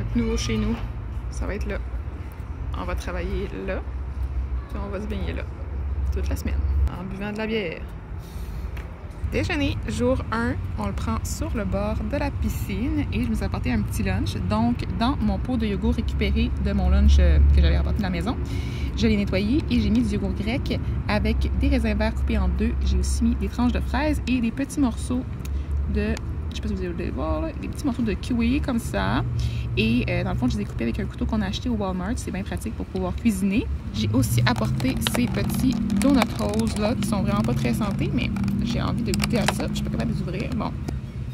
Notre nouveau chez nous, ça va être là. On va travailler là, puis on va se baigner là, toute la semaine, en buvant de la bière. Déjeuner, jour 1, on le prend sur le bord de la piscine et je me suis apporté un petit lunch. Donc, dans mon pot de yogourt récupéré de mon lunch que j'avais apporté de la maison, je l'ai nettoyé et j'ai mis du yogourt grec avec des raisins verts coupés en deux. J'ai aussi mis des tranches de fraises et des petits morceaux de, je sais pas si vous allez voir, là, des petits morceaux de kiwi comme ça. Et dans le fond, je les ai coupés avec un couteau qu'on a acheté au Walmart. C'est bien pratique pour pouvoir cuisiner. J'ai aussi apporté ces petits donut holes là qui sont vraiment pas très santé, mais j'ai envie de goûter à ça. Je suis pas capable de les ouvrir. Bon.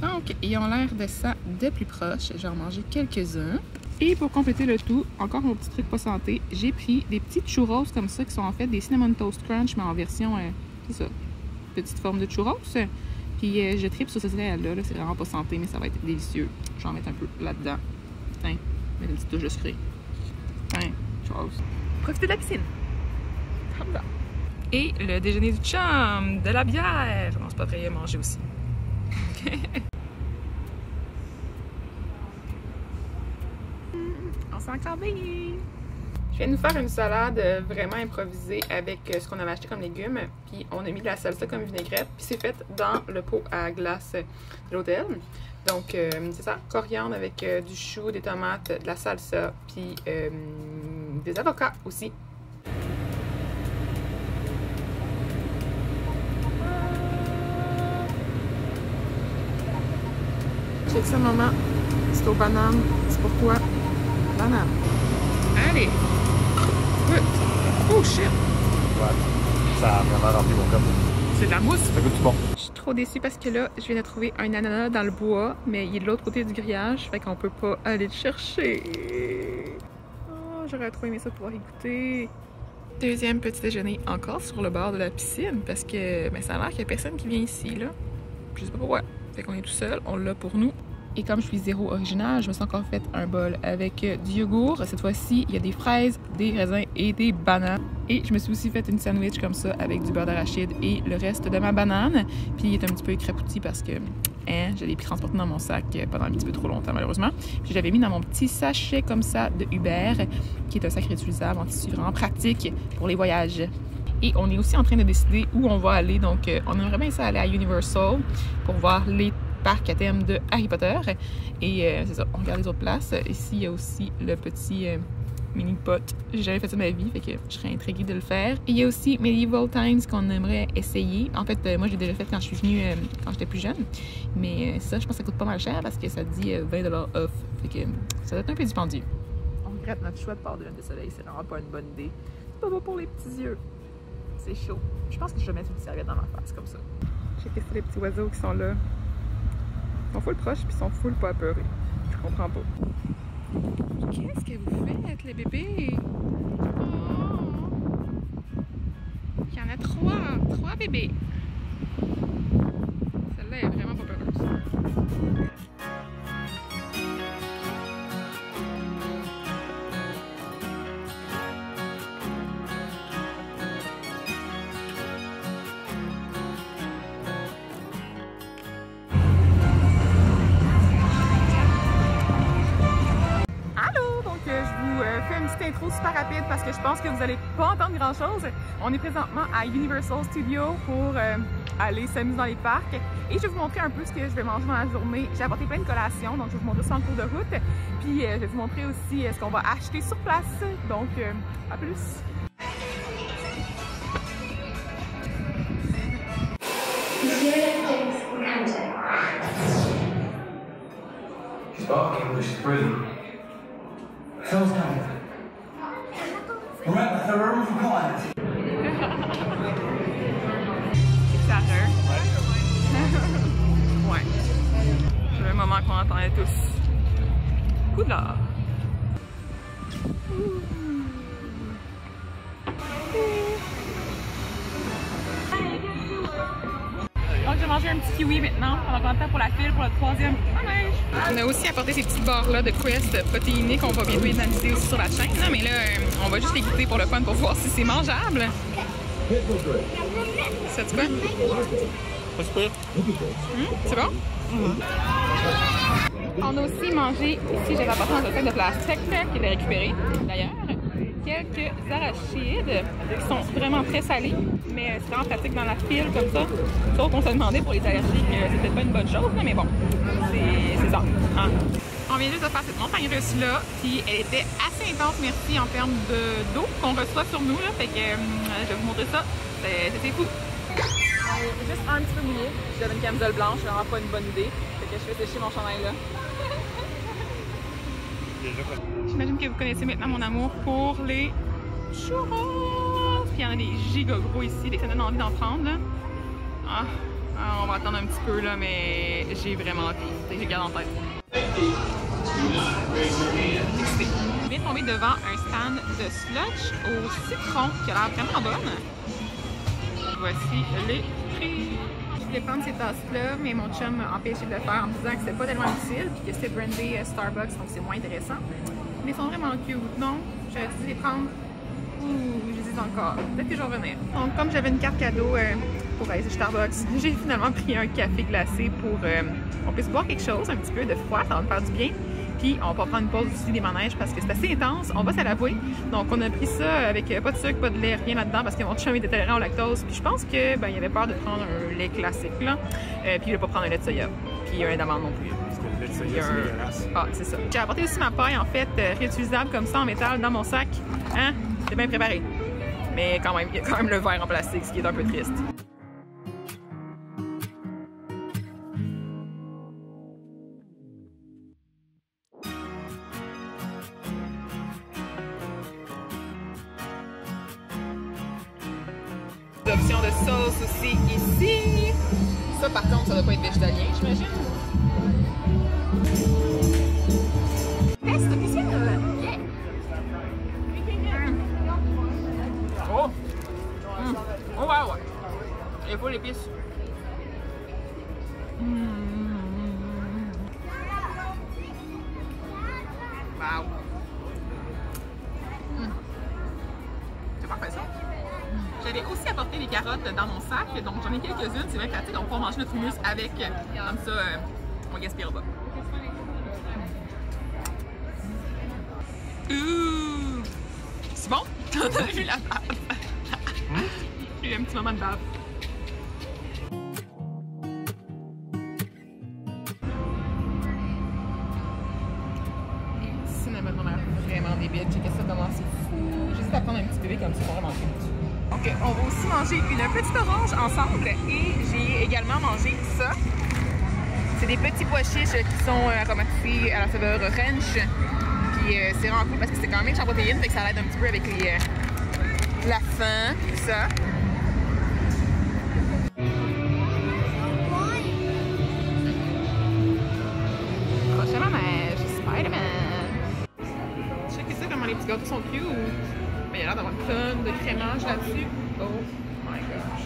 Donc, ils ont l'air de ça de plus proche. J'ai en mangé quelques-uns. Et pour compléter le tout, encore un petit truc pas santé, j'ai pris des petits churros comme ça qui sont en fait des Cinnamon Toast Crunch, mais en version, c'est ça, petite forme de churros. Puis je tripe sur ce céréales-là. C'est vraiment pas santé, mais ça va être délicieux. Je vais en mettre un peu là-dedans. Tiens, mettre une petite touche de sucré. Tiens, churros. Profitez de la piscine. Comme ça. Et le déjeuner du chum, de la bière. Non, c'est pas très à manger aussi. On s'est encore baigné. Je viens de nous faire une salade vraiment improvisée avec ce qu'on avait acheté comme légumes. Puis on a mis de la salsa comme vinaigrette. Puis c'est fait dans le pot à glace de l'hôtel. Donc c'est ça, coriandre avec du chou, des tomates, de la salsa, puis des avocats aussi. Check ça, maman. C'est aux bananes. C'est pour toi. Banane. Allez. Good. Oh shit. Ouais. Ça a vraiment rempli mon corps. C'est de la mousse. Ça goûte bon. Je suis trop déçue parce que là, je viens de trouver un ananas dans le bois, mais il est de l'autre côté du grillage, fait qu'on peut pas aller le chercher. Oh, j'aurais trop aimé ça pouvoir y goûter. Deuxième petit déjeuner encore sur le bord de la piscine parce que ben, ça a l'air qu'il y a personne qui vient ici, là. Je sais pas pourquoi. Fait qu'on est tout seul, on l'a pour nous. Et comme je suis zéro original, je me suis encore fait un bol avec du yogourt. Cette fois-ci, il y a des fraises, des raisins et des bananes. Et je me suis aussi fait une sandwich comme ça avec du beurre d'arachide et le reste de ma banane. Puis il est un petit peu écrapouti parce que je l'ai transporté dans mon sac pendant un petit peu trop longtemps malheureusement. Puis je l'avais mis dans mon petit sachet comme ça de Uber, qui est un sac réutilisable en tissu vraiment pratique pour les voyages. Et on est aussi en train de décider où on va aller. Donc on aimerait bien ça aller à Universal pour voir les parc à thème de Harry Potter. Et c'est ça, on regarde les autres places. Ici, il y a aussi le petit mini pot. J'ai jamais fait ça de ma vie, fait que je serais intriguée de le faire. Et il y a aussi Medieval Times qu'on aimerait essayer. En fait, moi, je l'ai déjà fait quand je suis venue, quand j'étais plus jeune. Mais ça, je pense que ça coûte pas mal cher parce que ça dit 20$ off. Fait que ça doit être un peu dispendieux. On regrette notre choix de port de lunettes de soleil. C'est vraiment pas une bonne idée. C'est pas bon pour les petits yeux. C'est chaud. Je pense que je vais mettre une serviette dans ma face, comme ça. J'ai testé les petits oiseaux qui sont là. Ils sont full proches puis ils sont full pas apeurés. Je comprends pas. Qu'est-ce que vous faites, les bébés? Oh! Il y en a 3 bébés. Celle-là est vraiment pas peureuse. Intro super rapide parce que je pense que vous n'allez pas entendre grand chose. On est présentement à Universal Studios pour aller s'amuser dans les parcs et je vais vous montrer un peu ce que je vais manger dans la journée. J'ai apporté plein de collations, donc je vais vous montrer ça en cours de route. Puis je vais vous montrer aussi ce qu'on va acheter sur place. Donc à plus! She's barking, but she's brilliant. Phil's coming. Remember, her room for quiet. C'est à l'heure. Ouais. C'est le moment qu'on entendait tous. Couleur. Donc, je vais manger un petit kiwi maintenant. On va attendre pour la file pour le troisième manège. On a aussi apporté ces petites barres-là de Quest protéinées qu'on va bientôt analyser aussi sur la chaîne. Non, mais là, on va juste les goûter pour le fun pour voir si c'est mangeable. C'est quoi? C'est bon? On a aussi mangé, ici j'avais apporté dans un sac de plastique qu'il a récupéré d'ailleurs, quelques arachides qui sont vraiment très salés, mais c'est vraiment pratique dans la file comme ça. Sauf qu'on se demandait pour les allergies que c'est peut-être pas une bonne chose, mais bon, c'est ça. Hein? On vient juste de faire cette montagne russe-là, puis elle était assez intense, merci, en termes d'eau qu'on reçoit sur nous, là, fait que je vais vous montrer ça, c'était fou. On est juste un petit peu mouillé, j'avais une camisole blanche, c'est vraiment pas une bonne idée, fait que je fais sécher mon chandail là. J'imagine que vous connaissez maintenant mon amour pour les churros, puis il y en a des giga gros ici, dès que ça donne envie d'en prendre, là. On va attendre un petit peu, là, mais j'ai vraiment envie, j'ai garde en tête. Je viens de tomber devant un stand de slush au citron qui a l'air vraiment bonne. Voici les prix. Je voulais prendre ces tasses-là, mais mon chum m'a empêché de le faire en me disant que c'était pas tellement utile et que c'était brandé Starbucks, donc c'est moins intéressant. Mais ils sont vraiment cute, non? J'aurais dû les prendre. Ouh, je les ai encore. Peut-être que je vais revenir. Donc, comme j'avais une carte cadeau pour aller chez Starbucks, j'ai finalement pris un café glacé pour qu'on puisse boire quelque chose, un petit peu de froid, ça va me faire du bien. Puis on va prendre une pause aussi des manèges parce que c'est assez intense, on va se l'avouer. Donc on a pris ça avec pas de sucre, pas de lait, rien là-dedans parce que mon chum est intolérant au lactose. Puis je pense que il avait peur de prendre un lait classique là. Puis il voulait pas prendre un lait de soya. Puis un d'amande non plus. Parce que le lait de soya, c'est dégueulasse. Ah, c'est ça. J'ai apporté aussi ma paille en fait réutilisable comme ça en métal dans mon sac. Hein? C'est bien préparé. Mais quand même, il y a quand même le verre en plastique, ce qui est un peu triste. Option de sauce aussi ici. Ça par contre, ça doit pas être végétalien, j'imagine. Test officiel! Yeah! Oh! Oh wow! Il faut l'épice. Wow! C'est parfait ça. J'avais aussi apporté des carottes dans mon sac, donc j'en ai quelques-unes, c'est bien pratique, on peut manger notre hummus avec, comme ça, on gaspillera pas. Ouh! C'est bon? On a vu la bave. J'ai eu un petit moment de bave. Cinnamon, on a vraiment débile, checkez ça comment c'est fou. J'hésite à prendre un petit bébé comme ça pour vraiment cute. Donc, on va aussi manger une petite orange ensemble et j'ai également mangé ça. C'est des petits pois chiches qui sont aromatisés à la saveur orange. Puis c'est vraiment cool parce que c'est quand même riche en protéines, fait que ça aide un petit peu avec la faim, tout ça. Prochain manège, Spider-Man. Checkez ça comment les petits gâteaux sont cute. Mais il y a l'air d'avoir une tonne de crémage là-dessus. Oh my gosh.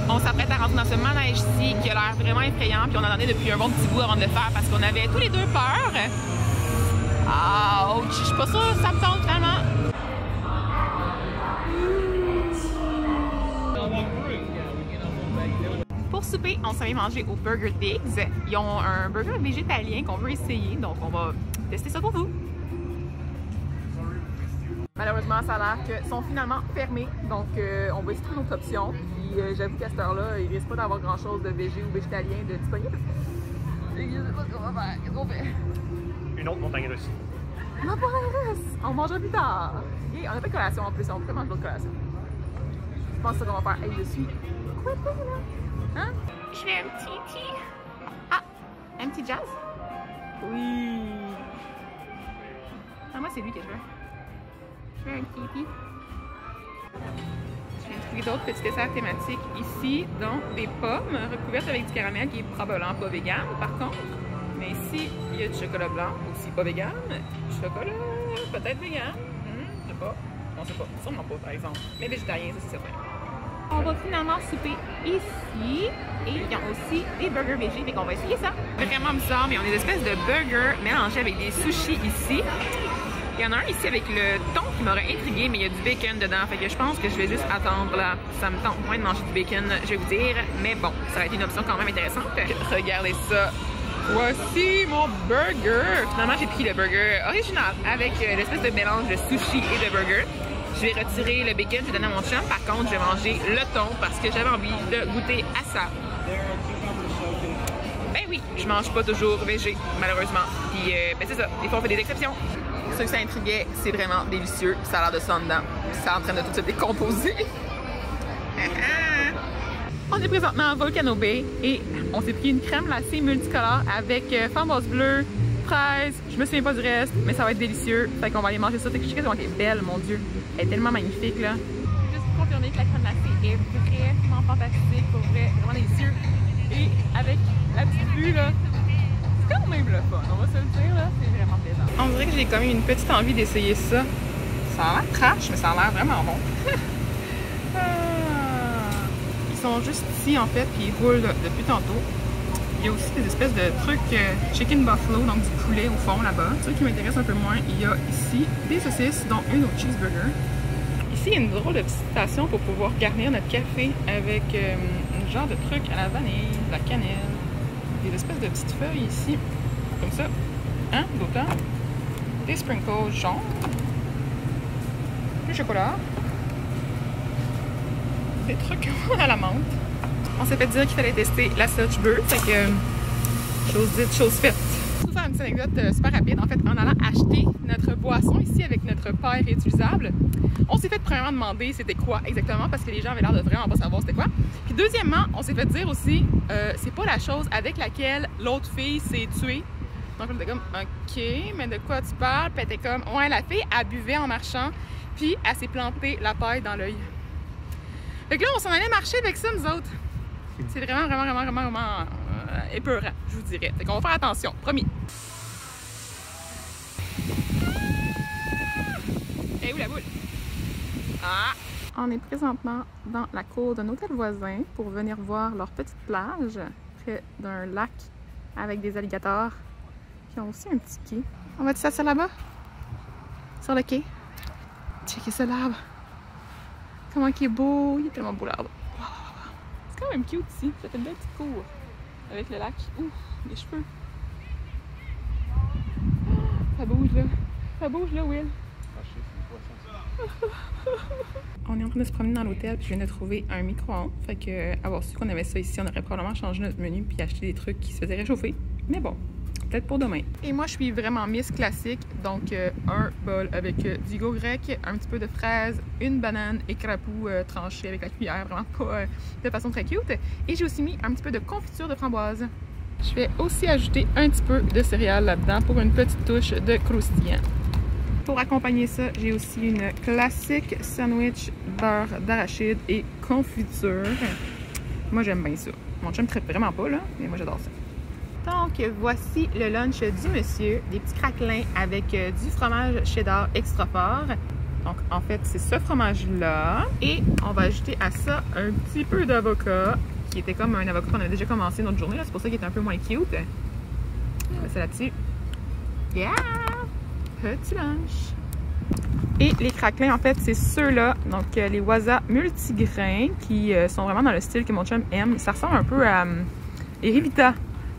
On s'apprête à rentrer dans ce manège-ci qui a l'air vraiment effrayant. Puis on attendait depuis un bon petit bout avant de le faire parce qu'on avait tous les deux peur. Ouch! Je suis pas sûre que ça me tente vraiment. Pour souper, on s'en est mangé au Burger Digs. Ils ont un burger végétalien qu'on veut essayer, donc on va tester ça pour vous. Malheureusement, ça a l'air qu'ils sont finalement fermés, donc on va essayer une autre option. Puis j'avoue qu'à cette heure-là, il risque pas d'avoir grand-chose de végé ou végétalien de disponible. Je sais pas ce qu'on va faire. Qu'est-ce qu'on fait? Une autre montagne russe. Une autre montagne russe! On mangera plus tard. Et on a fait collation en plus, on peut manger d'autres collations. Je pense que c'est ça qu'on va faire. Hey, je suis coincée là! Hein? Je fais un petit... Ah! Un petit jazz? Oui! Ah, moi, c'est lui que je veux. Je veux un petit... Je viens de trouver d'autres petits desserts thématiques ici, dont des pommes recouvertes avec du caramel qui est probablement pas vegan, par contre. Mais ici, il y a du chocolat blanc, aussi pas vegan. Chocolat, peut-être vegan. Je sais pas. On sait pas. Sûrement pas, par exemple. Mais végétarien, ça, c'est certain. On va finalement souper ici. Et ils ont aussi des burgers végés, fait qu'on va essayer ça. Vraiment bizarre, mais on a des espèces de burgers mélangés avec des sushis ici. Il y en a un ici avec le thon qui m'aurait intrigué, mais il y a du bacon dedans. Fait que je pense que je vais juste attendre là. Ça me tente moins de manger du bacon, je vais vous dire. Mais bon, ça aurait été une option quand même intéressante. Regardez ça. Voici mon burger. Finalement, j'ai pris le burger original avec l'espèce de mélange de sushi et de burger. Je vais retirer le bacon, je vais donner à mon chum. Par contre, je vais manger le thon parce que j'avais envie de goûter à ça. Ben oui, je mange pas toujours végé, malheureusement. Puis, ben c'est ça, des fois on fait des exceptions. Ceux que ça intriguait, c'est vraiment délicieux. Ça a l'air de ça en dedans. Ça est en train de tout se décomposer. On est présentement à Volcano Bay et on s'est pris une crème glacée multicolore avec framboise bleue, fraise. Je me souviens pas du reste, mais ça va être délicieux. Fait qu'on va aller manger ça. Je sais qu'elle est belle, mon Dieu. Elle est tellement magnifique, là. Juste pour confirmer que la crème glacée est vraiment fantastique, pour vrai, vraiment délicieux. Et avec la petite vue, là, c'est quand même le fun, on va se le dire, là, c'est vraiment plaisant. On dirait que j'ai quand même une petite envie d'essayer ça. Ça a l'air trash, mais ça a l'air vraiment bon. Ils sont juste ici, en fait, puis ils roulent depuis tantôt. Il y a aussi des espèces de trucs chicken buffalo, donc du poulet au fond, là-bas. Ceux qui m'intéressent un peu moins, il y a ici des saucisses, dont une au cheeseburger. Ici, il y a une drôle de petite station pour pouvoir garnir notre café avec un genre de truc à la vanille, de la cannelle, des espèces de petites feuilles ici, comme ça, hein, d'autant, des sprinkles jaunes, du chocolat, des trucs à la menthe. On s'est fait dire qu'il fallait tester la Scotch Beurre, fait que chose dite, chose faite. Je vais vous faire une petite anecdote super rapide. En fait, en allant acheter notre boisson ici avec notre paille réutilisable, on s'est fait premièrement demander c'était quoi exactement parce que les gens avaient l'air de vraiment pas savoir c'était quoi. Puis deuxièmement, on s'est fait dire aussi c'est pas la chose avec laquelle l'autre fille s'est tuée. Donc on était comme ok, mais de quoi tu parles? Puis elle était comme ouais, la fille elle buvait en marchant, puis elle s'est plantée la paille dans l'œil. Fait que là, on s'en allait marcher avec ça nous autres. C'est vraiment épeurant, je vous dirais. Fait qu'on va faire attention, promis. Et où la boule? Ah! On est présentement dans la cour d'un hôtel voisin pour venir voir leur petite plage près d'un lac avec des alligators qui ont aussi un petit quai. On va s'asseoir là-bas? Sur le quai? Checkez ça l'arbre! Comment il est beau! Il est tellement beau l'arbre! C'est quand même cute ici. Ça fait une belle petite cour avec le lac. Ouh, les cheveux. Ça bouge là. Ça bouge là, Will. On est en train de se promener dans l'hôtel puis je viens de trouver un micro-ondes. Fait que avoir su qu'on avait ça ici, on aurait probablement changé notre menu puis acheté des trucs qui se faisaient réchauffer. Mais bon, peut-être pour demain. Et moi, je suis vraiment Miss classique. Donc, un bol avec du yogourt grec, un petit peu de fraises, une banane et crapou tranché avec la cuillère. Vraiment pas de façon très cute. Et j'ai aussi mis un petit peu de confiture de framboise. Je vais aussi ajouter un petit peu de céréales là-dedans pour une petite touche de croustillant. Pour accompagner ça, j'ai aussi une classique sandwich beurre d'arachide et confiture. Moi, j'aime bien ça. Mon chum ne traite vraiment pas, là, mais moi, j'adore ça. Donc, voici le lunch du monsieur. Des petits craquelins avec du fromage cheddar extra fort. Donc, en fait, c'est ce fromage-là. Et on va ajouter à ça un petit peu d'avocat, qui était comme un avocat qu'on avait déjà commencé notre journée. C'est pour ça qu'il est un peu moins cute. On va ça là-dessus. Yeah! Petit lunch. Et les craquelins, en fait, c'est ceux-là. Donc, les Waza multigrains qui sont vraiment dans le style que mon chum aime. Ça ressemble un peu à Erivita.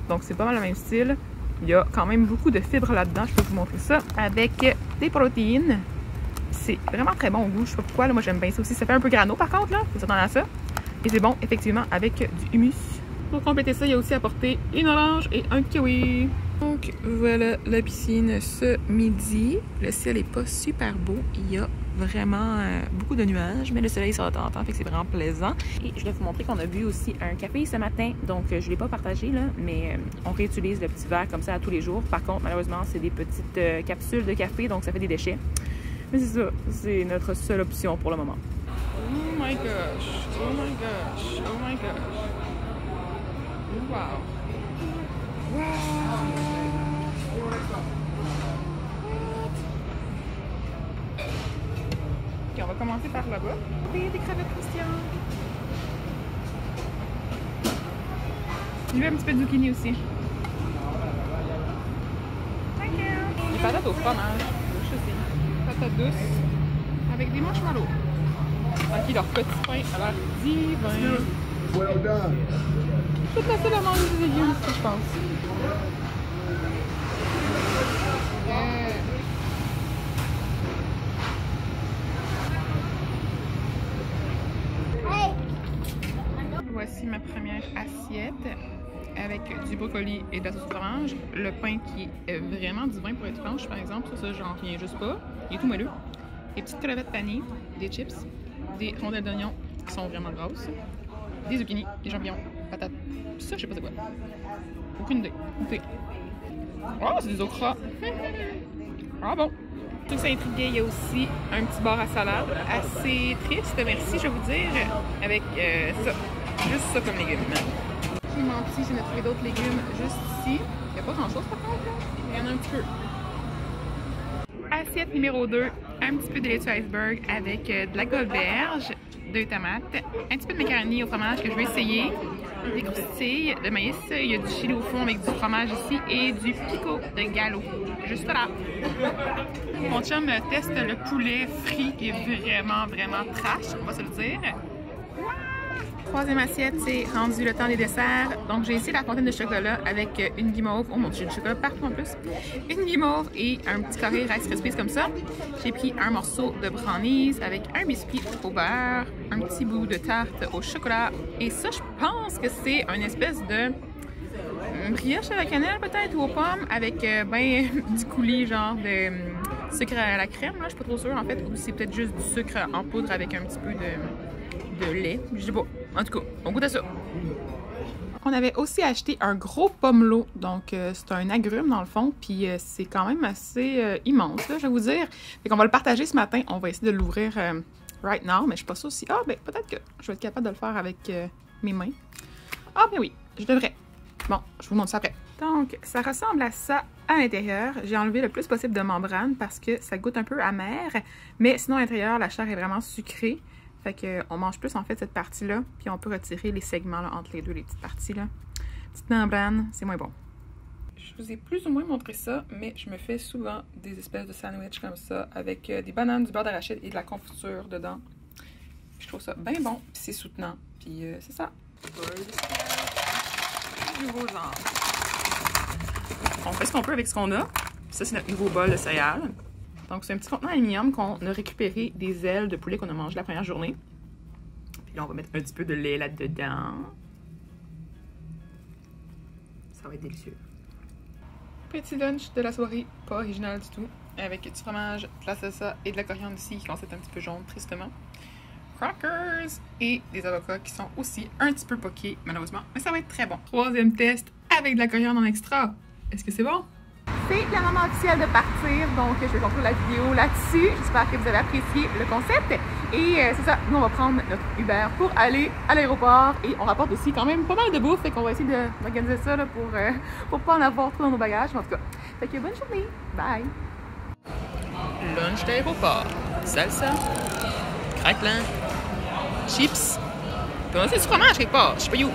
Donc, c'est pas mal le même style. Il y a quand même beaucoup de fibres là-dedans. Je peux vous montrer ça. Avec des protéines. C'est vraiment très bon au goût. Je sais pas pourquoi. Là, moi, j'aime bien ça aussi. Ça fait un peu grano, par contre. Là. Faut s'attendre à ça. Et c'est bon, effectivement, avec du humus. Pour compléter ça, il y a aussi apporté une orange et un kiwi. Donc, voilà la piscine ce midi. Le ciel est pas super beau. Il y a vraiment beaucoup de nuages, mais le soleil sort de temps en temps, fait que c'est vraiment plaisant. Et je vais vous montrer qu'on a bu aussi un café ce matin. Donc, je ne l'ai pas partagé, là, mais on réutilise le petit verre comme ça à tous les jours. Par contre, malheureusement, c'est des petites capsules de café, donc ça fait des déchets. Mais c'est ça, c'est notre seule option pour le moment. Oh my gosh! Oh my gosh! Oh my gosh! Wow! Wow! Ok, on va commencer par là-bas. Oui, des crevettes croustillantes. J'ai vu un petit peu de zucchini aussi. Thank you! Des patates au fromage. Je sais. pasta douce avec des marshmallows. Ok, leur petit pain a l'air divin. Well done. Je vais te laisser le manger des légumes ici, je pense. Voici ma première assiette avec du brocoli et de la sauce au fromage. Le pain qui est vraiment divin pour être franche, par exemple. Ça, j'en reviens juste pas. Il est tout moelleux. Des petites crevettes panées, des chips, des rondelles d'oignons qui sont vraiment grosses, des zucchini, des champignons, patates. Ça, je sais pas c'est quoi. Aucune idée. Goûtez. Oh, c'est des okras. Ah bon. Tout ça intrigué, il y a aussi un petit bar à salade assez triste, merci, je vais vous dire, avec ça. Juste ça comme légumes. J'ai menti, j'ai trouvé d'autres légumes juste ici. Il n'y a pas grand chose par contre, là. Il y en a un petit peu. Assiette numéro 2, un petit peu de laitue iceberg avec de la goberge, 2 tomates, un petit peu de macaroni au fromage que je vais essayer, des croustilles de maïs, il y a du chili au fond avec du fromage ici et du pico de gallo. Juste là. Mon chum teste le poulet frit qui est vraiment trash, on va se le dire. Troisième assiette, c'est rendu le temps des desserts. Donc, j'ai essayé la fontaine de chocolat avec une guimauve. Oh mon dieu, du chocolat partout en plus. Une guimauve et un petit carré Rice Krispies comme ça. J'ai pris un morceau de brownies avec un biscuit au beurre, un petit bout de tarte au chocolat. Et ça, je pense que c'est une espèce de brioche à la cannelle peut-être ou aux pommes avec du coulis genre de sucre à la crème. Là, je suis pas trop sûre en fait. Ou c'est peut-être juste du sucre en poudre avec un petit peu de lait. Je sais pas. En tout cas, on goûte à ça. On avait aussi acheté un gros pomelo. Donc, c'est un agrume dans le fond. Puis, c'est quand même assez immense, là, je vais vous dire. Fait qu'on va le partager ce matin. On va essayer de l'ouvrir right now. Mais je suis pas sûre si... Ah, ben, peut-être que je vais être capable de le faire avec mes mains. Ah, ben oui, je devrais. Bon, je vous montre ça après. Donc, ça ressemble à ça à l'intérieur. J'ai enlevé le plus possible de membrane parce que ça goûte un peu amer. Mais sinon, à l'intérieur, la chair est vraiment sucrée. Fait qu'on mange plus en fait cette partie-là, puis on peut retirer les segments là, entre les deux, les petites parties-là. Petite membrane, c'est moins bon. Je vous ai plus ou moins montré ça, mais je me fais souvent des espèces de sandwichs comme ça, avec des bananes, du beurre d'arachide et de la confiture dedans. Je trouve ça bien bon, puis c'est soutenant, puis c'est ça. Nouveau genre. On fait ce qu'on peut avec ce qu'on a. Ça, c'est notre nouveau bol de céréales. Donc, c'est un petit contenant aluminium qu'on a récupéré des ailes de poulet qu'on a mangé la première journée. Puis là, on va mettre un petit peu de lait là-dedans. Ça va être délicieux. Petit lunch de la soirée, pas original du tout. Avec du fromage, de la salsa et de la coriandre ici qui commence à être un petit peu jaune, tristement. Crackers et des avocats qui sont aussi un petit peu poqués, malheureusement. Mais ça va être très bon. Troisième test avec de la coriandre en extra. Est-ce que c'est bon? C'est le moment officiel de partir, donc je vais conclure la vidéo là-dessus. J'espère que vous avez apprécié le concept. Et c'est ça, nous on va prendre notre Uber pour aller à l'aéroport. Et on rapporte aussi quand même pas mal de bouffe, fait qu'on va essayer d'organiser ça là, pour pas en avoir trop dans nos bagages. En tout cas, fait que bonne journée, bye! Lunch d'aéroport, salsa, craquelin, chips. Puis on a du fromage quelque part, je sais pas où.